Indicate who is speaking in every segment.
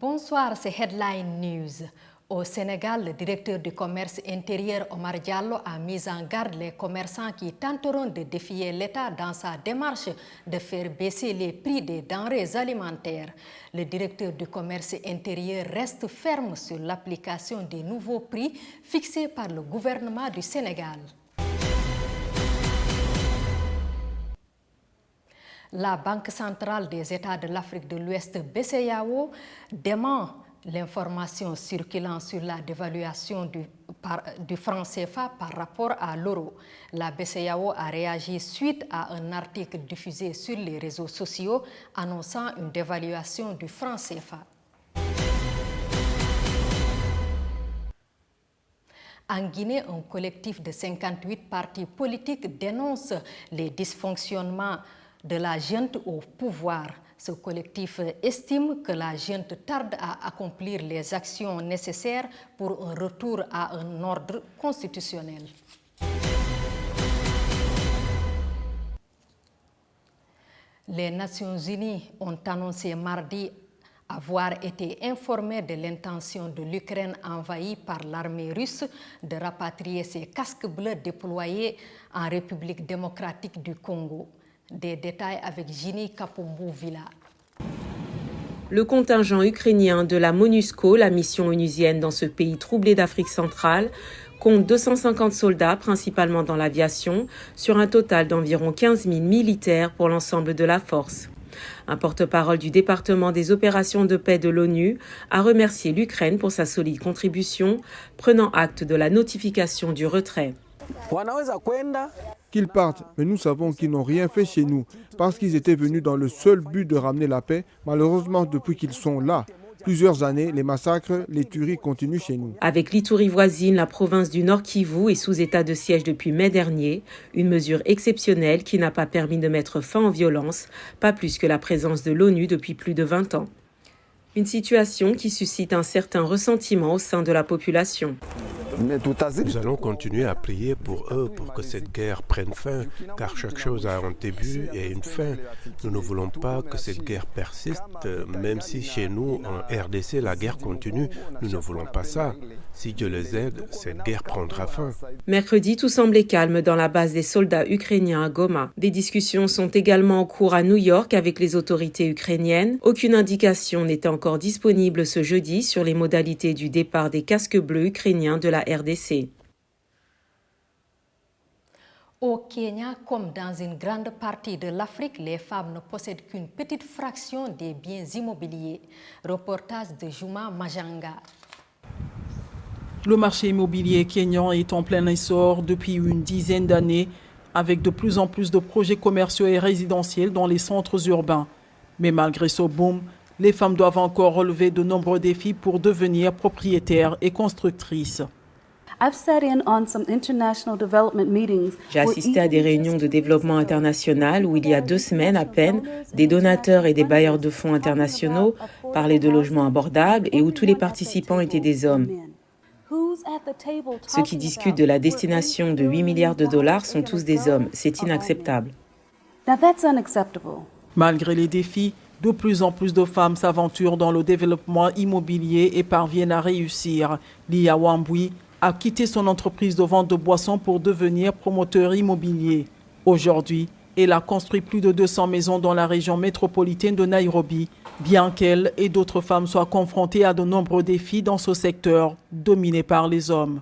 Speaker 1: Bonsoir, c'est Headline News. Au Sénégal, le directeur du commerce intérieur Omar Diallo a mis en garde les commerçants qui tenteront de défier l'État dans sa démarche de faire baisser les prix des denrées alimentaires. Le directeur du commerce intérieur reste ferme sur l'application des nouveaux prix fixés par le gouvernement du Sénégal. La Banque centrale des États de l'Afrique de l'Ouest, BCEAO, dément l'information circulant sur la dévaluation du franc CFA par rapport à l'euro. La BCEAO a réagi suite à un article diffusé sur les réseaux sociaux annonçant une dévaluation du franc CFA. En Guinée, un collectif de 58 partis politiques dénonce les dysfonctionnements de la junte au pouvoir. Ce collectif estime que la junte tarde à accomplir les actions nécessaires pour un retour à un ordre constitutionnel. Les Nations Unies ont annoncé mardi avoir été informées de l'intention de l'Ukraine envahie par l'armée russe de rapatrier ses casques bleus déployés en République démocratique du Congo. Des détails avec Ginny Kapumbu-Villa.
Speaker 2: Le contingent ukrainien de la MONUSCO, la mission onusienne dans ce pays troublé d'Afrique centrale, compte 250 soldats, principalement dans l'aviation, sur un total d'environ 15 000 militaires pour l'ensemble de la force. Un porte-parole du département des opérations de paix de l'ONU a remercié l'Ukraine pour sa solide contribution, prenant acte de la notification du retrait.
Speaker 3: Qu'ils partent, mais nous savons qu'ils n'ont rien fait chez nous, parce qu'ils étaient venus dans le seul but de ramener la paix. Malheureusement, depuis qu'ils sont là, plusieurs années, les massacres, les tueries continuent chez nous.
Speaker 2: Avec l'Ituri voisine, la province du Nord Kivu est sous état de siège depuis mai dernier, une mesure exceptionnelle qui n'a pas permis de mettre fin aux violences, pas plus que la présence de l'ONU depuis plus de 20 ans. Une situation qui suscite un certain ressentiment au sein de la population.
Speaker 4: Nous allons continuer à prier pour eux, pour que cette guerre prenne fin, car chaque chose a un début et une fin. Nous ne voulons pas que cette guerre persiste, même si chez nous, en RDC, la guerre continue. Nous ne voulons pas ça. Si Dieu les aide, cette guerre prendra fin.
Speaker 2: Mercredi, tout semblait calme dans la base des soldats ukrainiens à Goma. Des discussions sont également en cours à New York avec les autorités ukrainiennes. Aucune indication n'était encore disponible ce jeudi sur les modalités du départ des casques bleus ukrainiens de la RDC.
Speaker 1: Au Kenya, comme dans une grande partie de l'Afrique, les femmes ne possèdent qu'une petite fraction des biens immobiliers. Reportage de Juma Majanga.
Speaker 5: Le marché immobilier kényan est en plein essor depuis une dizaine d'années, avec de plus en plus de projets commerciaux et résidentiels dans les centres urbains. Mais malgré ce boom, les femmes doivent encore relever de nombreux défis pour devenir propriétaires et constructrices.
Speaker 2: J'ai assisté à des réunions de développement international où il y a 2 semaines à peine, des donateurs et des bailleurs de fonds internationaux parlaient de logements abordables et où tous les participants étaient des hommes. Ceux qui discutent de la destination de 8 milliards de dollars sont tous des hommes. C'est inacceptable.
Speaker 5: Malgré les défis, de plus en plus de femmes s'aventurent dans le développement immobilier et parviennent à réussir. Lia Wambui a quitté son entreprise de vente de boissons pour devenir promoteur immobilier. Aujourd'hui, elle a construit plus de 200 maisons dans la région métropolitaine de Nairobi, bien qu'elle et d'autres femmes soient confrontées à de nombreux défis dans ce secteur dominé par les hommes.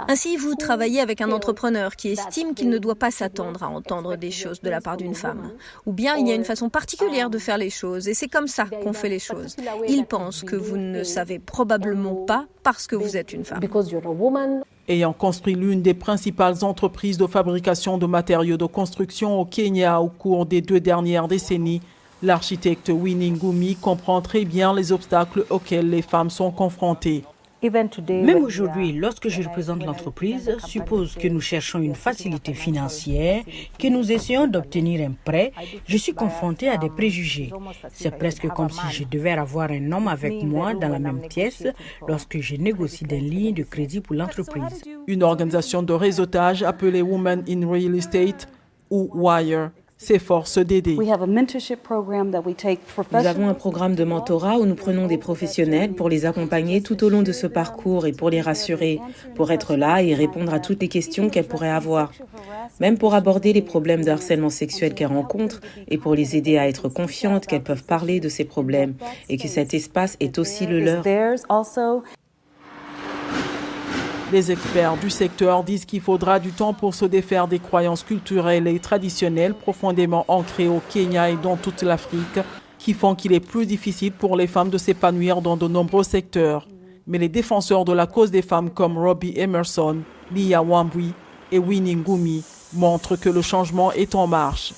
Speaker 6: Ainsi, vous travaillez avec un entrepreneur qui estime qu'il ne doit pas s'attendre à entendre des choses de la part d'une femme. Ou bien il y a une façon particulière de faire les choses et c'est comme ça qu'on fait les choses. Il pense que vous ne savez probablement pas parce que vous êtes une femme.
Speaker 5: Ayant construit l'une des principales entreprises de fabrication de matériaux de construction au Kenya au cours des 2 dernières décennies, l'architecte Winnie Ngumi comprend très bien les obstacles auxquels les femmes sont confrontées.
Speaker 7: Même aujourd'hui, lorsque je représente l'entreprise, suppose que nous cherchons une facilité financière, que nous essayons d'obtenir un prêt, je suis confrontée à des préjugés. C'est presque comme si je devais avoir un homme avec moi dans la même pièce lorsque je négocie des lignes de crédit pour l'entreprise.
Speaker 5: Une organisation de réseautage appelée Women in Real Estate ou WIRE s'efforce d'aider.
Speaker 2: Nous avons un programme de mentorat où nous prenons des professionnels pour les accompagner tout au long de ce parcours et pour les rassurer, pour être là et répondre à toutes les questions qu'elles pourraient avoir, même pour aborder les problèmes de harcèlement sexuel qu'elles rencontrent et pour les aider à être confiantes qu'elles peuvent parler de ces problèmes et que cet espace est aussi le leur.
Speaker 5: Les experts du secteur disent qu'il faudra du temps pour se défaire des croyances culturelles et traditionnelles profondément ancrées au Kenya et dans toute l'Afrique, qui font qu'il est plus difficile pour les femmes de s'épanouir dans de nombreux secteurs. Mais les défenseurs de la cause des femmes comme Robbie Emerson, Lia Wambui et Winnie Ngumi montrent que le changement est en marche.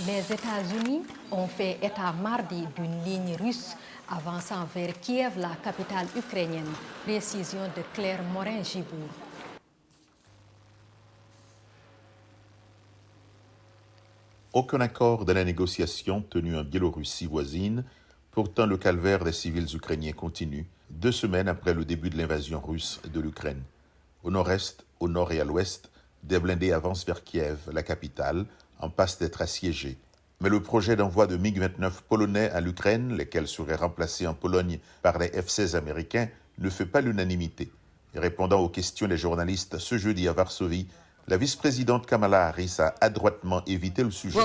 Speaker 1: Les États-Unis ont fait état mardi d'une ligne russe avançant vers Kiev, la capitale ukrainienne. Précision de Claire Morin-Gibourg.
Speaker 8: Aucun accord de la négociation tenu en Biélorussie voisine. Pourtant, le calvaire des civils ukrainiens continue, 2 semaines après le début de l'invasion russe de l'Ukraine. Au nord-est, au nord et à l'ouest, des blindés avancent vers Kiev, la capitale, en passe d'être assiégée. Mais le projet d'envoi de MiG-29 polonais à l'Ukraine, lesquels seraient remplacés en Pologne par les F-16 américains, ne fait pas l'unanimité. Et répondant aux questions des journalistes ce jeudi à Varsovie, la vice-présidente Kamala Harris a adroitement évité le sujet.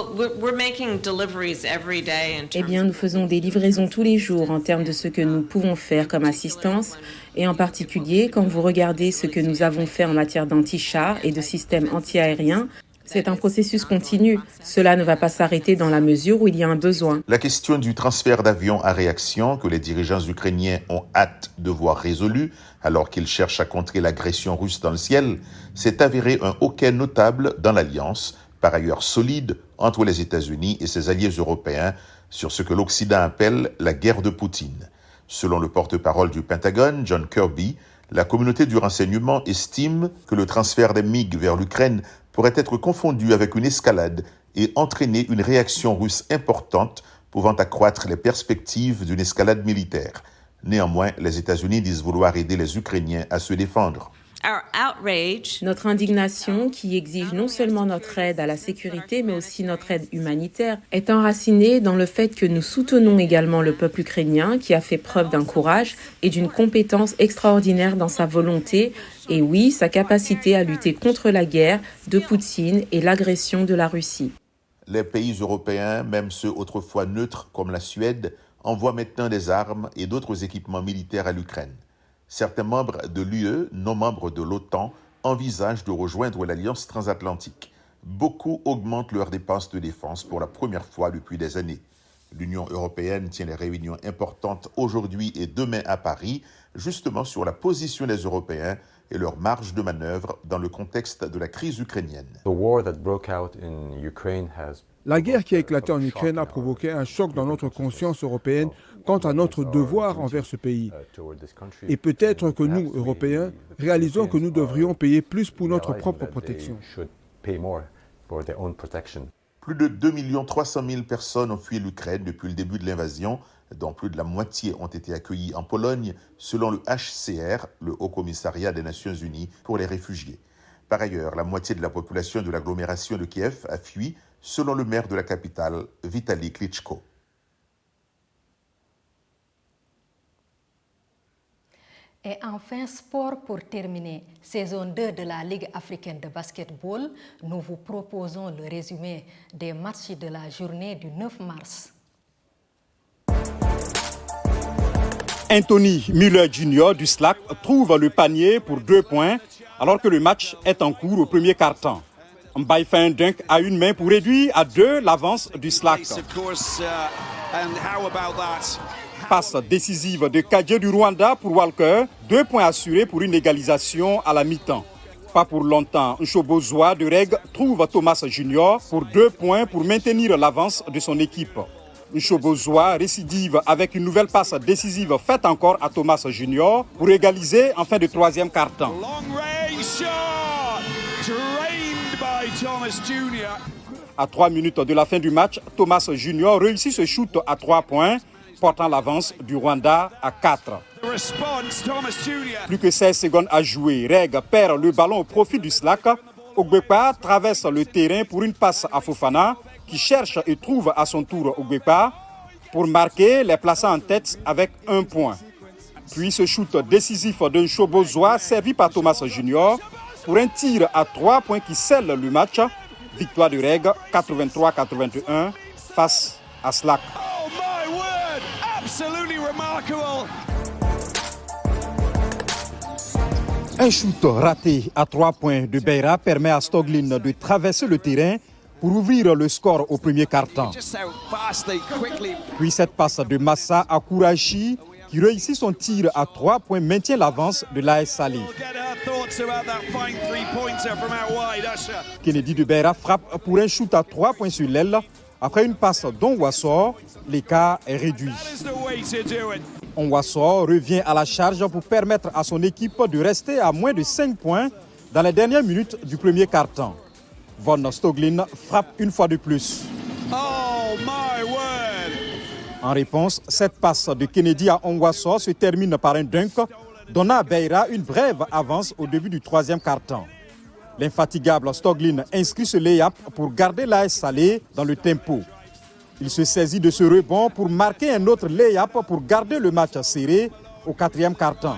Speaker 2: Eh bien, nous faisons des livraisons tous les jours en termes de ce que nous pouvons faire comme assistance. Et en particulier, quand vous regardez ce que nous avons fait en matière d'anti-chars et de systèmes anti-aériens, c'est un processus continu. Cela ne va pas s'arrêter dans la mesure où il y a un besoin.
Speaker 8: La question du transfert d'avions à réaction que les dirigeants ukrainiens ont hâte de voir résolue, alors qu'ils cherchent à contrer l'agression russe dans le ciel, s'est avéré un hoquet notable dans l'alliance, par ailleurs solide, entre les États-Unis et ses alliés européens, sur ce que l'Occident appelle la guerre de Poutine. Selon le porte-parole du Pentagone, John Kirby, la communauté du renseignement estime que le transfert des MiG vers l'Ukraine pourrait être confondu avec une escalade et entraîner une réaction russe importante pouvant accroître les perspectives d'une escalade militaire. Néanmoins, les États-Unis disent vouloir aider les Ukrainiens à se défendre.
Speaker 2: Notre indignation, qui exige non seulement notre aide à la sécurité, mais aussi notre aide humanitaire, est enracinée dans le fait que nous soutenons également le peuple ukrainien qui a fait preuve d'un courage et d'une compétence extraordinaire dans sa volonté et oui, sa capacité à lutter contre la guerre de Poutine et l'agression de la Russie.
Speaker 8: Les pays européens, même ceux autrefois neutres comme la Suède, envoient maintenant des armes et d'autres équipements militaires à l'Ukraine. Certains membres de l'UE, non membres de l'OTAN, envisagent de rejoindre l'Alliance transatlantique. Beaucoup augmentent leurs dépenses de défense pour la première fois depuis des années. L'Union européenne tient des réunions importantes aujourd'hui et demain à Paris, justement sur la position des Européens et leur marge de manœuvre dans le contexte de la crise ukrainienne.
Speaker 3: La guerre qui a éclaté en Ukraine a provoqué un choc dans notre conscience européenne quant à notre devoir envers ce pays. Et peut-être que nous, Européens, réalisons que nous devrions payer plus pour notre propre protection.
Speaker 8: Plus de 2 300 000 personnes ont fui l'Ukraine depuis le début de l'invasion, dont plus de la moitié ont été accueillis en Pologne, selon le HCR, le Haut Commissariat des Nations Unies pour les réfugiés. Par ailleurs, la moitié de la population de l'agglomération de Kiev a fui, selon le maire de la capitale, Vitali Klitschko.
Speaker 1: Et enfin, sport pour terminer. Saison 2 de la Ligue africaine de basketball. Nous vous proposons le résumé des matchs de la journée du 9 mars.
Speaker 9: Anthony Müller Jr. du SLAC trouve le panier pour 2 points alors que le match est en cours au premier quart-temps. Mbaye fait un dunk à une main pour réduire à 2 l'avance du SLAC. Passe décisive de Kadje du Rwanda pour Walker, 2 points assurés pour une égalisation à la mi-temps. Pas pour longtemps, Nshobozwa de Reg trouve Thomas Junior pour 2 points pour maintenir l'avance de son équipe. Nshobozwa récidive avec une nouvelle passe décisive faite encore à Thomas Junior pour égaliser en fin de troisième quart-temps. À 3 minutes de la fin du match, Thomas Junior réussit ce shoot à 3 points, portant l'avance du Rwanda à 4. Plus que 16 secondes à jouer, Reg perd le ballon au profit du Slack. Ogbepa traverse le terrain pour une passe à Fofana qui cherche et trouve à son tour Ogbepa pour marquer les plaçants en tête avec 1 point. Puis ce shoot décisif d'un Chobozois servi par Thomas Junior pour un tir à 3 points qui scelle le match. Victoire du Reg 83-81 face à Slack.
Speaker 10: Oh my word! Absolutely remarkable!
Speaker 9: Un shoot raté à 3 points de Beira permet à Stoglin de traverser le terrain pour ouvrir le score au premier quart-temps. Puis cette passe de Massa à Kourachi qui réussit son tir à 3 points maintient l'avance de l'AS Salé. Kennedy de Beira frappe pour un shoot à 3 points sur l'aile. Après une passe d'Onwassor, l'écart est réduit. Onwassor revient à la charge pour permettre à son équipe de rester à moins de 5 points dans les dernières minutes du premier quart-temps. Von Stoglin frappe une fois de plus.
Speaker 10: Oh my word!
Speaker 9: En réponse, cette passe de Kennedy à Onwassor se termine par un dunk, donnant à Beira une brève avance au début du troisième quart-temps. L'infatigable Stoglin inscrit ce lay-up pour garder l'AS Salé dans le tempo. Il se saisit de ce rebond pour marquer un autre lay-up pour garder le match serré au quatrième quart-temps.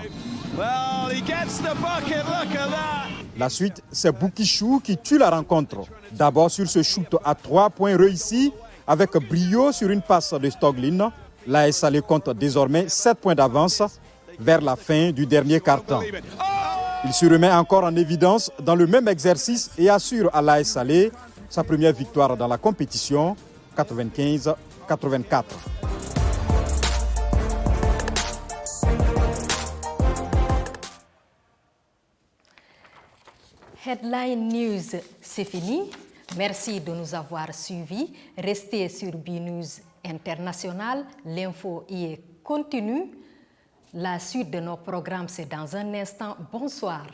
Speaker 9: La suite, c'est Boukishou qui tue la rencontre. D'abord sur ce shoot à 3 points réussi avec brio sur une passe de Stoglin. L'AS Salé compte désormais 7 points d'avance vers la fin du dernier quart-temps. Il se remet encore en évidence dans le même exercice et assure à l'AS Salé sa première victoire dans la compétition, 95-84.
Speaker 1: Headline News, c'est fini. Merci de nous avoir suivis. Restez sur BNews International. L'info y est continue. La suite de nos programmes, c'est dans un instant. Bonsoir.